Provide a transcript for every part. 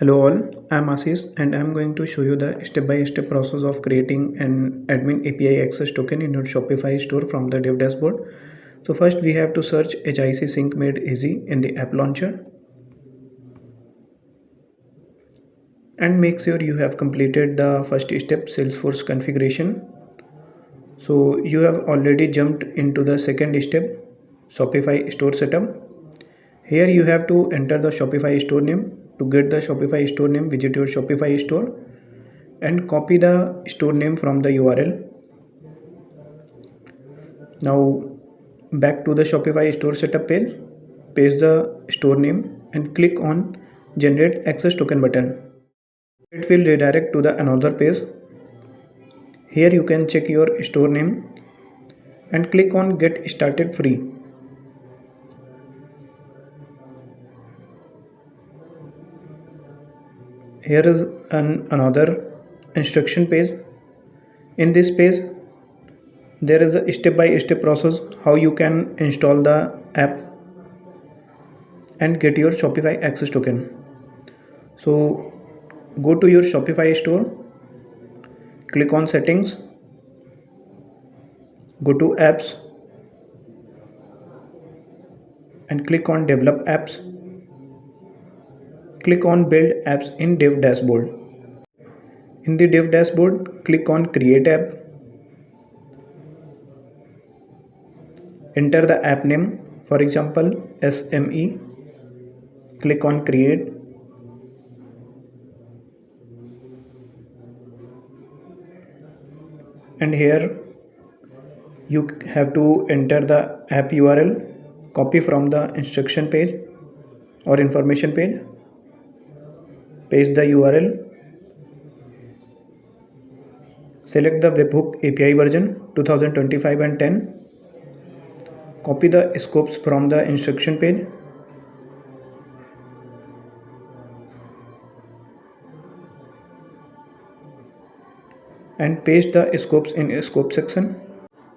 Hello all, I'm Ashish and I'm going to show you the step-by-step process of creating an admin API access token in your Shopify store from the Dev Dashboard. So first we have to search HIC Sync Made Easy in the app launcher. And make sure you have completed the first step, Salesforce configuration. So you have already jumped into the second step, Shopify Store setup. Here you have to enter the Shopify store name. To get the Shopify store name, visit your Shopify store and copy the store name from the URL. Now back to the Shopify store setup page, paste the store name and click on generate access token button. It will redirect to the another page. Here you can check your store name and click on get started free. Here is another instruction page. In this page there is a step-by-step process how you can install the app and get your Shopify access token. So go to your Shopify store, click on settings, go to apps and click on develop apps. Click on build apps in Dev Dashboard. In the Dev Dashboard, click on create app. Enter the app name, for example SME. Click on create. And here you have to enter the app URL, copy from the instruction page or information page, paste the URL, select the Webhook API version 2025 and 10, copy the scopes from the instruction page, and paste the scopes in scope section.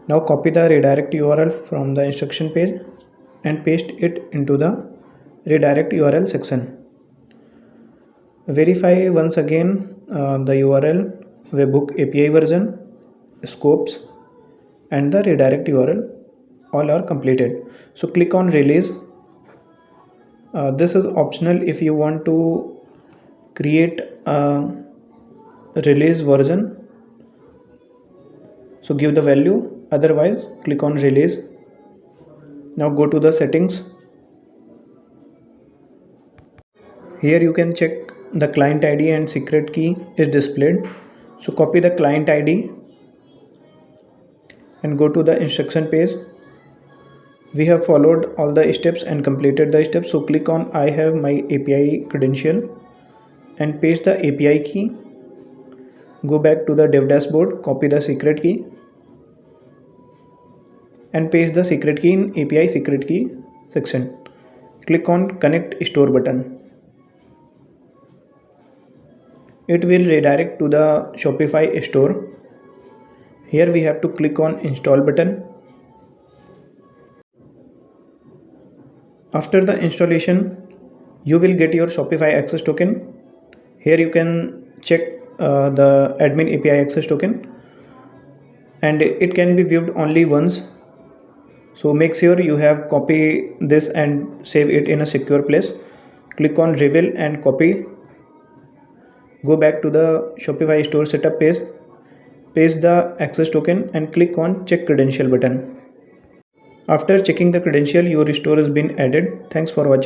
Now copy the redirect URL from the instruction page and paste it into the redirect URL section. Verify once again the URL, Webhook API version, scopes and the redirect URL all are completed. So click on release. This is optional if you want to create a release version. So give the value, otherwise click on release. Now go to the settings. Here you can check the client ID and secret key is displayed. So copy the client ID and go to the instruction page. We have followed all the steps and completed the steps. So click on I have my API credential and paste the API key. Go back to the Dev Dashboard, copy the secret key and paste the secret key in API secret key section. Click on connect store button. It will redirect to the Shopify store. Here we have to click on install button. After the installation, you will get your Shopify access token. Here you can check the admin API access token and it can be viewed only once. So make sure you have copy this and save it in a secure place. Click on reveal and copy. Go back to the Shopify store setup page, paste the access token and click on check credential button. After checking the credential, your store has been added. Thanks for watching.